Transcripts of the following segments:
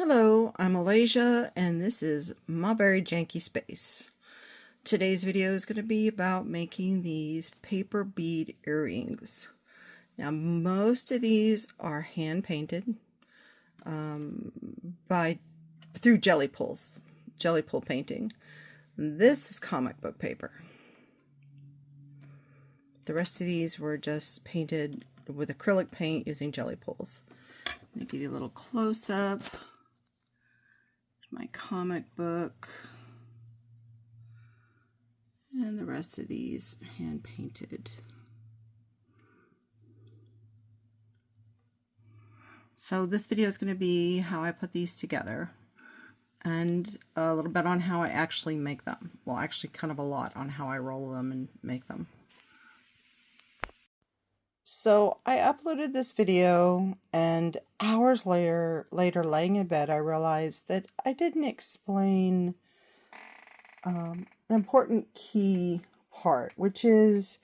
Hello, I'm Malaysia, and this is my very janky space. Today's video is going to be about making these paper bead earrings. Now, most of these are hand painted through jelly pull painting. This is comic book paper. The rest of these were just painted with acrylic paint using jelly pulls. Let me give you a little close up. My comic book, and the rest of these hand painted. So this video is going to be how I put these together and a little bit on how I actually make them. Well, actually kind of a lot on how I roll them and make them. So I uploaded this video, and hours later laying in bed, I realized that I didn't explain an important key part, which is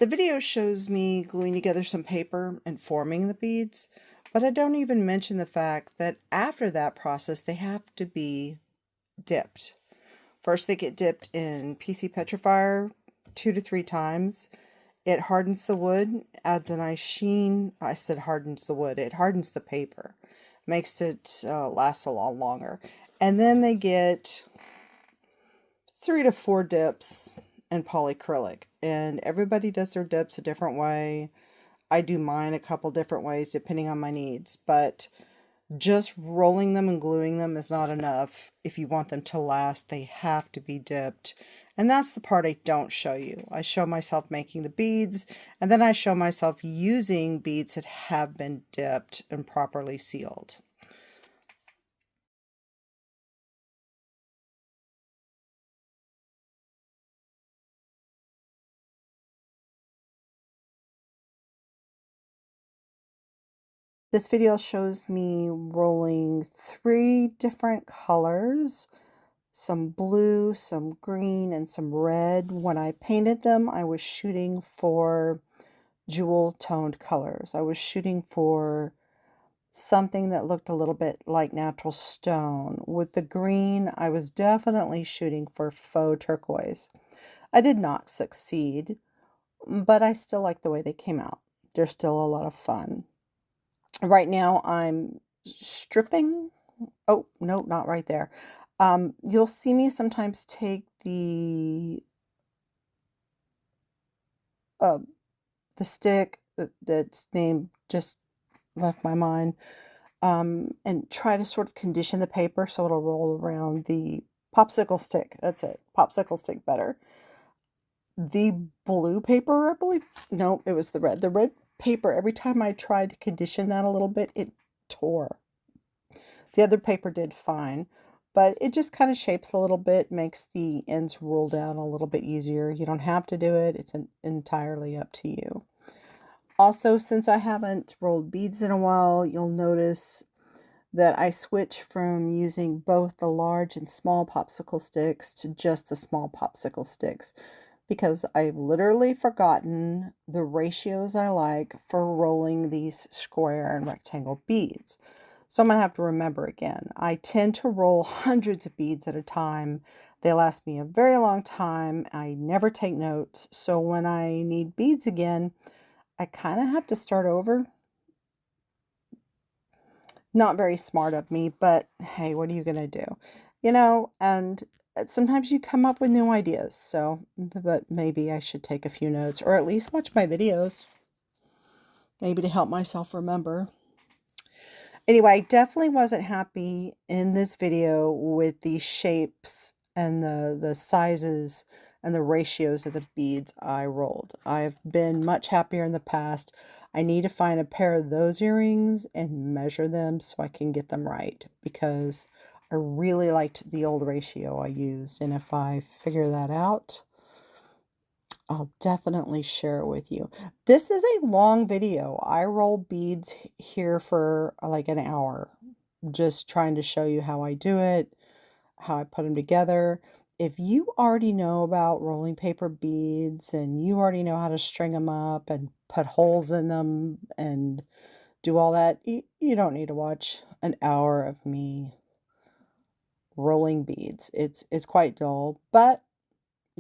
the video shows me gluing together some paper and forming the beads, but I don't even mention the fact that after that process, they have to be dipped. First, they get dipped in PC petrifier 2 to 3 times. It hardens the wood, adds a nice sheen. I said hardens the wood. It hardens the paper. Makes it last a lot longer. And then they get 3 to 4 dips in polyacrylic. And everybody does their dips a different way. I do mine a couple different ways depending on my needs. But just rolling them and gluing them is not enough. If you want them to last, they have to be dipped. And that's the part I don't show you. I show myself making the beads, and then I show myself using beads that have been dipped and properly sealed. This video shows me rolling 3 different colors. Some blue, some green, and some red. When I painted them, I was shooting for jewel toned colors. I was shooting for something that looked a little bit like natural stone. With the green, I was definitely shooting for faux turquoise. I did not succeed, but I still like the way they came out. They're still a lot of fun. Right now, I'm stripping. Oh, no, not right there. You'll see me sometimes take the stick that's named, just left my mind, and try to sort of condition the paper so it'll roll around the popsicle stick. That's it. Popsicle stick better. The blue paper, I believe. No, it was the red. The red paper, every time I tried to condition that a little bit, it tore. The other paper did fine, but it just kind of shapes a little bit, makes the ends roll down a little bit easier. You don't have to do it. It's entirely up to you. Also, since I haven't rolled beads in a while, you'll notice that I switch from using both the large and small popsicle sticks to just the small popsicle sticks, because I've literally forgotten the ratios I like for rolling these square and rectangle beads. So I'm going to have to remember again. I tend to roll hundreds of beads at a time. They last me a very long time. I never take notes. So when I need beads again, I kind of have to start over. Not very smart of me, but hey, what are you going to do? You know, and sometimes you come up with new ideas. So, but maybe I should take a few notes, or at least watch my videos. Maybe to help myself remember. Anyway, I definitely wasn't happy in this video with the shapes and the sizes and the ratios of the beads I rolled. I've been much happier in the past. I need to find a pair of those earrings and measure them so I can get them right, because I really liked the old ratio I used. And if I figure that out, I'll definitely share it with you. This is a long video. I roll beads here for like an hour, just trying to show you how I do it, how I put them together. If you already know about rolling paper beads and you already know how to string them up and put holes in them and do all that, you don't need to watch an hour of me rolling beads. It's quite dull, but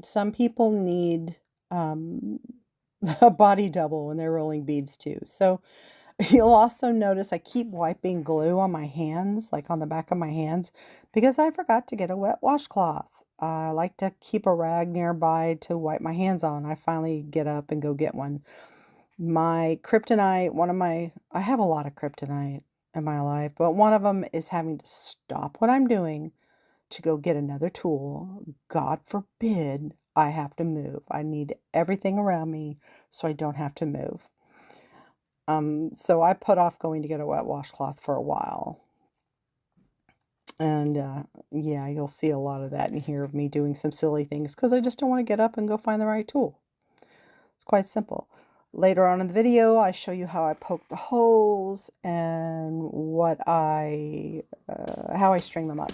some people need a body double when they're rolling beads too. So you'll also notice I keep wiping glue on my hands, like on the back of my hands, because I forgot to get a wet washcloth. I like to keep a rag nearby to wipe my hands on. I finally get up and go get one. My kryptonite, I have a lot of kryptonite in my life, but one of them is having to stop what I'm doing to go get another tool. God forbid I have to move. I need everything around me so I don't have to move. So I put off going to get a wet washcloth for a while. And yeah, you'll see a lot of that and hear of me doing some silly things because I just don't want to get up and go find the right tool. It's quite simple. Later on in the video, I show you how I poke the holes and how I string them up.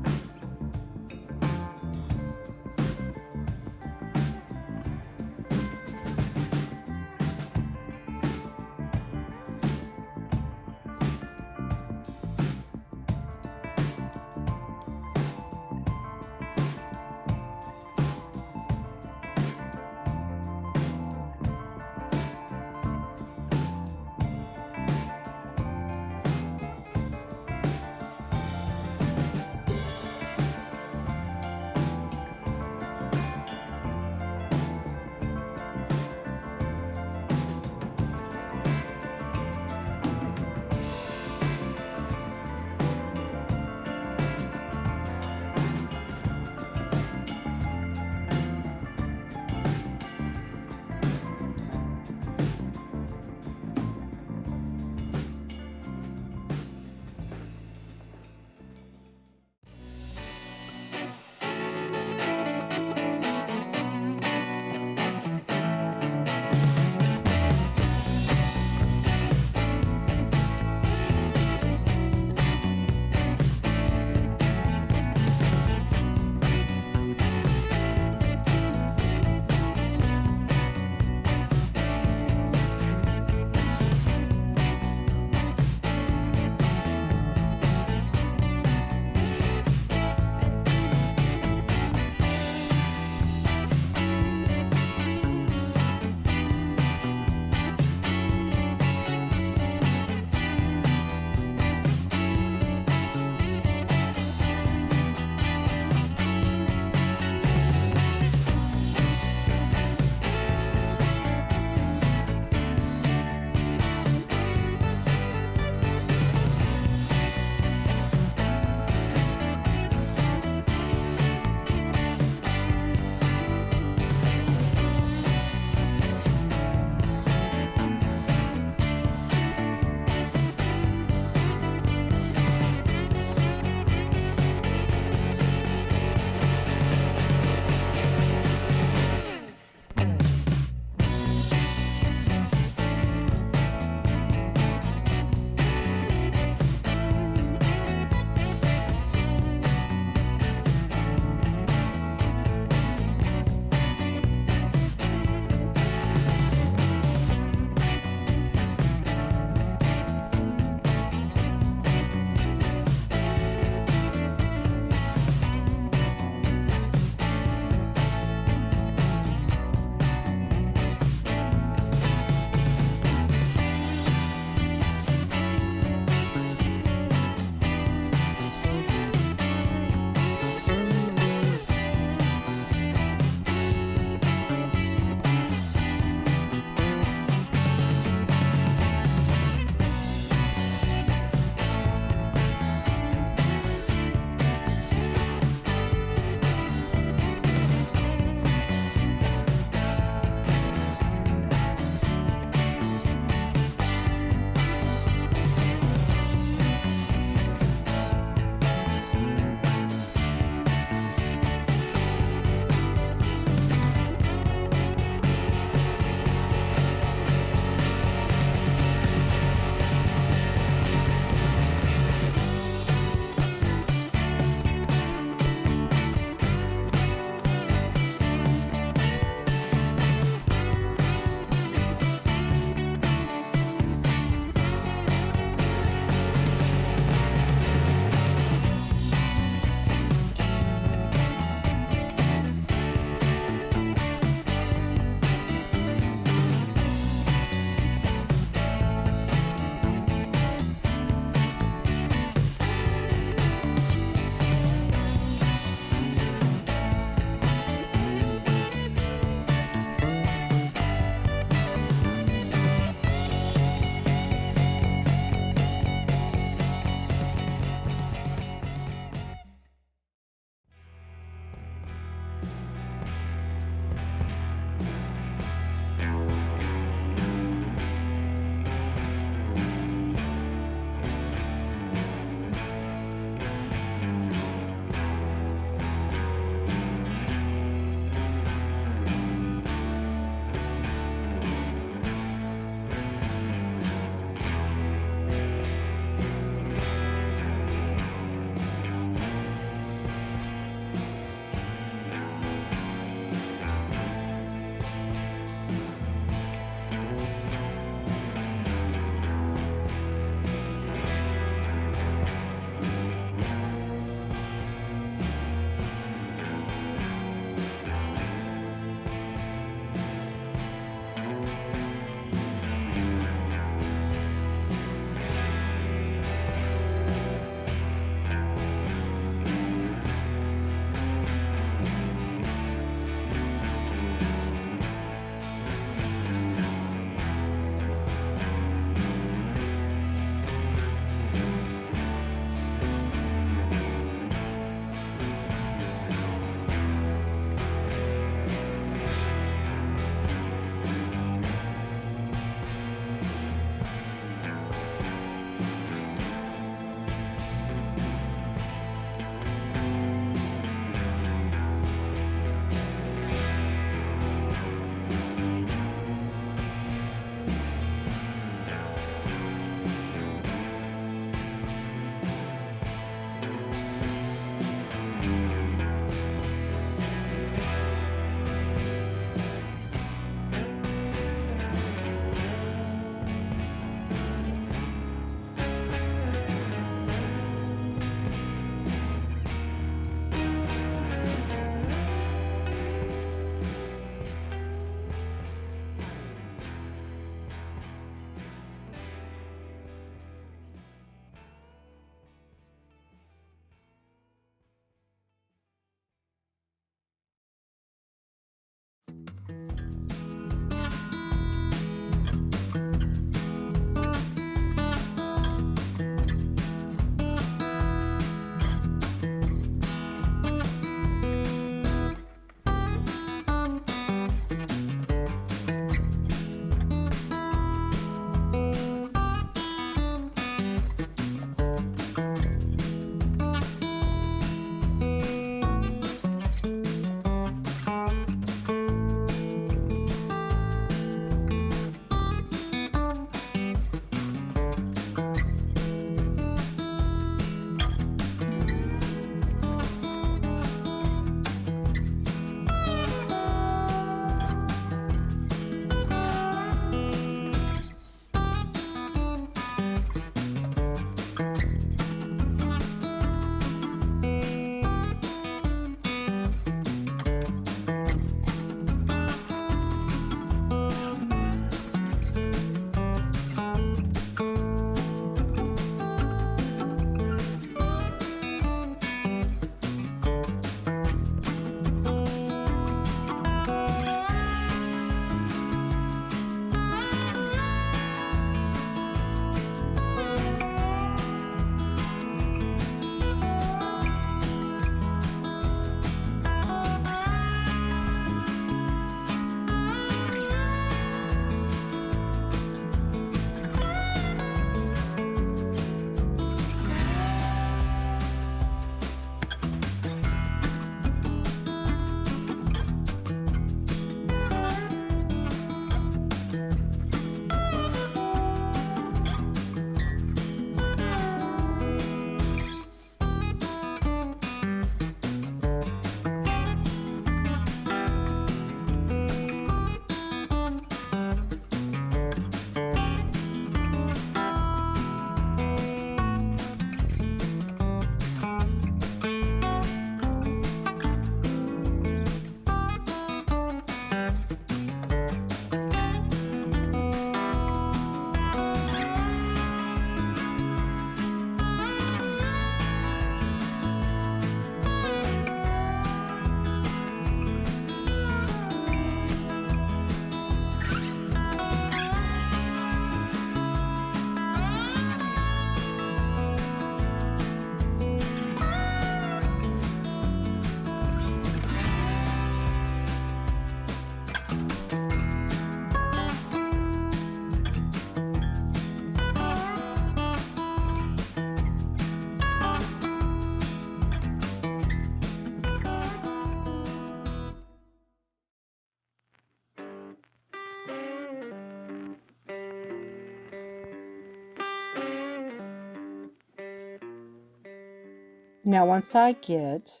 Now once I get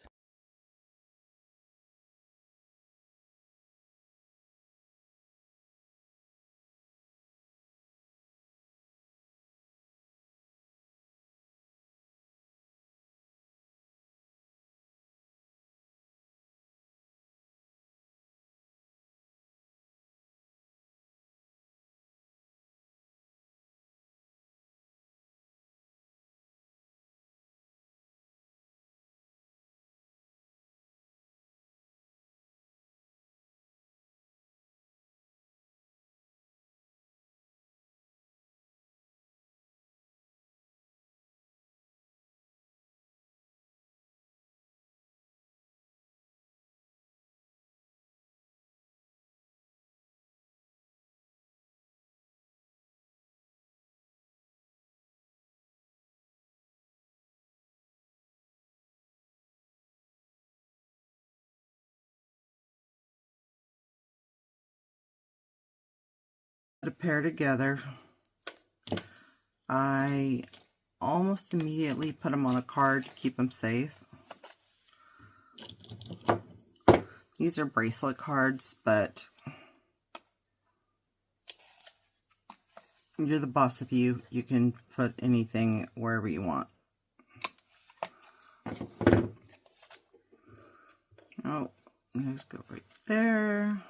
a pair together, I almost immediately put them on a card to keep them safe. These are bracelet cards, but you're the boss of you. You can put anything wherever you want. Oh, let's go right there.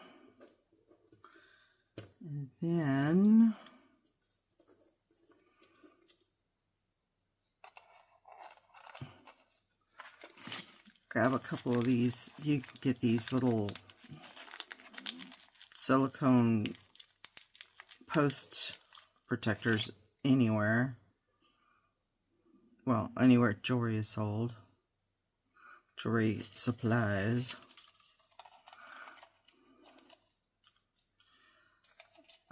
And then grab a couple of these. You can get these little silicone post protectors anywhere. Well, anywhere jewelry is sold. Jewelry supplies.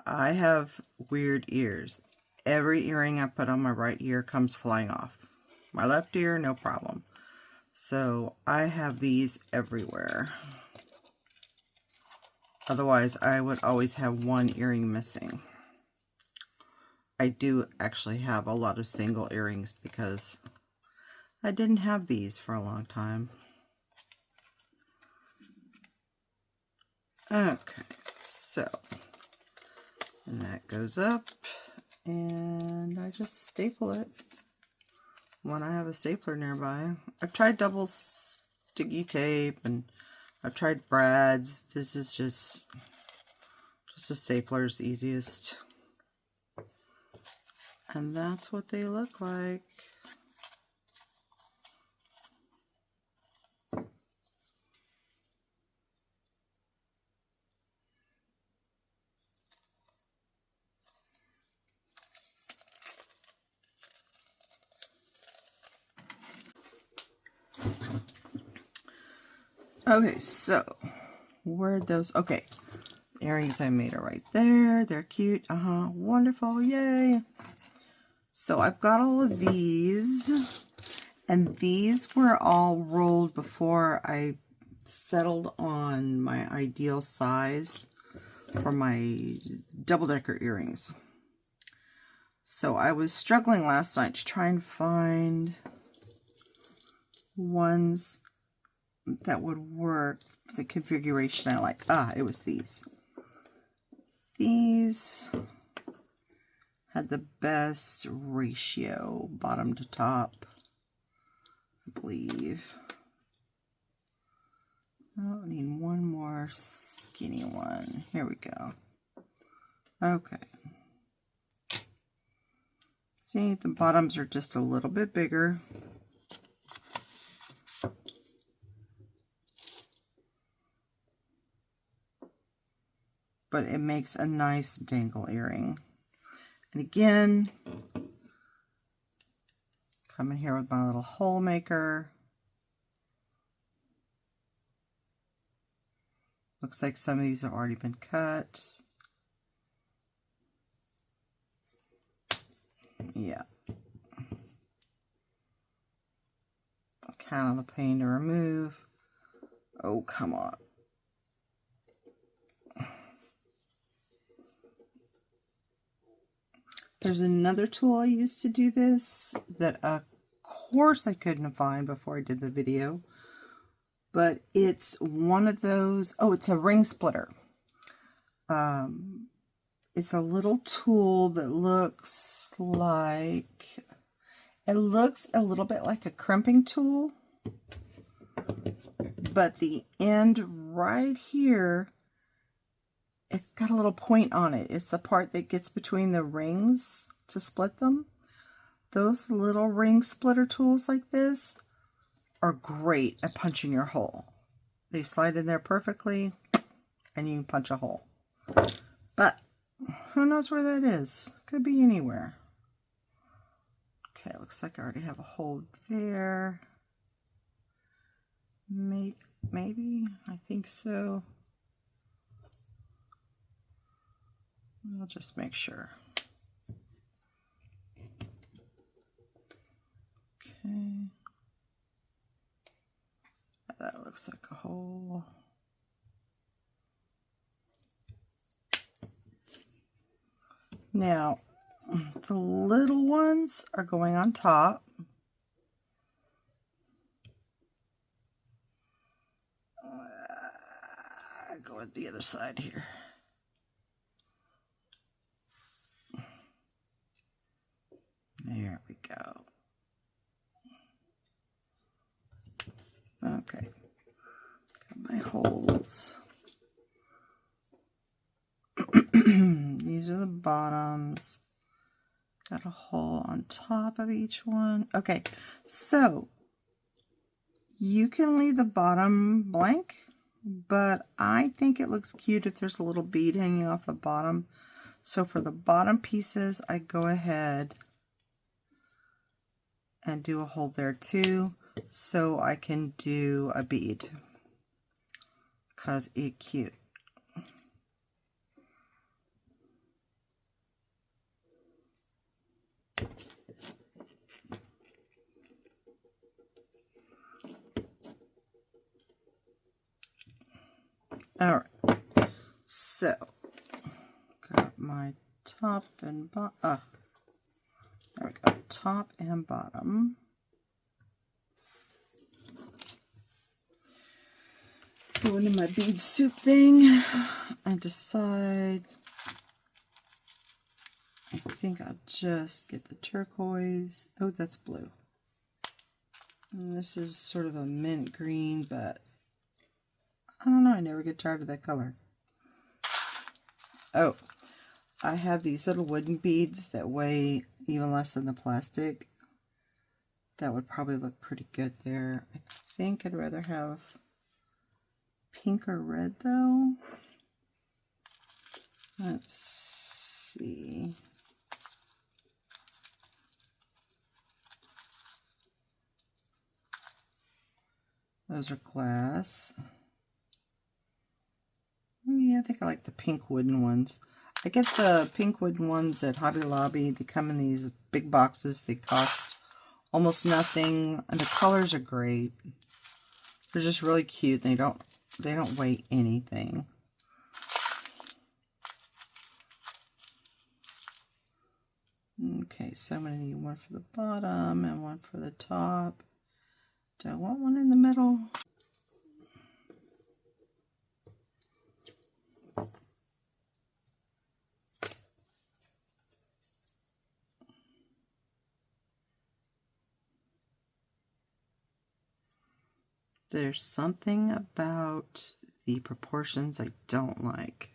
I have weird ears. Every earring I put on my right ear comes flying off. My left ear, no problem. So I have these everywhere. Otherwise, I would always have one earring missing. I do actually have a lot of single earrings because I didn't have these for a long time. Okay, so, and that goes up, and I just staple it when I have a stapler nearby. I've tried double sticky tape, and I've tried brads. This is just a stapler's easiest. And that's what they look like. Okay, so where'd those, okay, earrings I made are right there. They're cute. Wonderful. Yay. So I've got all of these, and these were all rolled before I settled on my ideal size for my double-decker earrings. So I was struggling last night to try and find ones that would work, the configuration I like. It was these. These had the best ratio, bottom to top, I believe. Oh, I need one more skinny one. Here we go. Okay. See, the bottoms are just a little bit bigger. But it makes a nice dangle earring. And again, come in here with my little hole maker. Looks like some of these have already been cut. Yeah. Kind of a pain to remove. Oh, come on. There's another tool I use to do this that a course I couldn't find before I did the video. But it's one of those, oh, it's a ring splitter. It's a little tool that looks like, it looks a little bit like a crimping tool. But the end right here, it's got a little point on it. It's the part that gets between the rings to split them. Those little ring splitter tools like this are great at punching your hole. They slide in there perfectly and you can punch a hole. But who knows where that is? Could be anywhere. Okay, looks like I already have a hole there. Maybe, I think so. I'll just make sure. Okay. That looks like a hole. Now, the little ones are going on top. Go with the other side here. There we go. Okay. Got my holes. These are the bottoms. Got a hole on top of each one. Okay, so you can leave the bottom blank, but I think it looks cute if there's a little bead hanging off the bottom. So for the bottom pieces, I go ahead and do a hole there too, so I can do a bead, because it's cute. All right, so got my top and bottom. There we go, top and bottom. Go into my bead soup thing. I decide, I think I'll just get the turquoise. Oh, that's blue. And this is sort of a mint green, but I don't know, I never get tired of that color. Oh, I have these little wooden beads that weigh even less than the plastic. That would probably look pretty good there. I think I'd rather have pink or red though. Let's see. Those are glass. Yeah, I think I like the pink wooden ones. I get the pink wooden ones at Hobby Lobby. They come in these big boxes. They cost almost nothing, and the colors are great. They're just really cute. They don't weigh anything. Okay, so I'm going to need one for the bottom and one for the top. Do I want one in the middle? There's something about the proportions I don't like.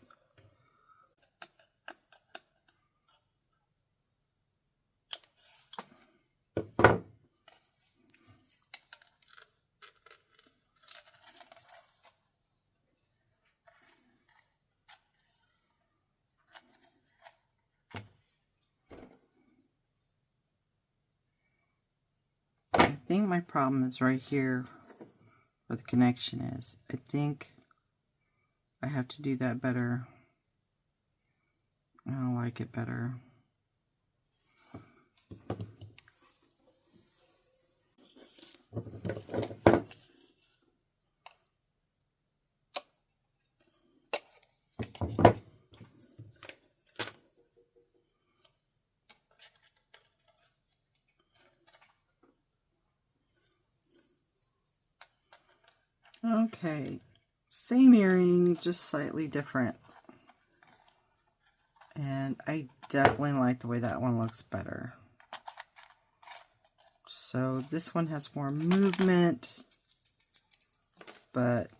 I think my problem is right here where the connection is. I think I have to do that better. I like it better. Okay, same earring, just slightly different. And I definitely like the way that one looks better. So this one has more movement, but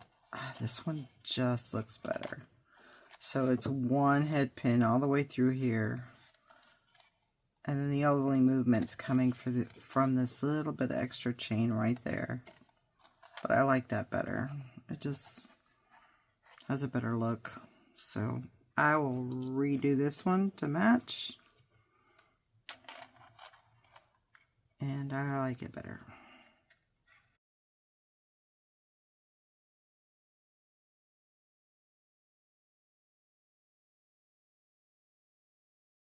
this one just looks better. So it's one head pin all the way through here. And then the only movement's coming from this little bit of extra chain right there. But I like that better. It just has a better look. So I will redo this one to match. And I like it better.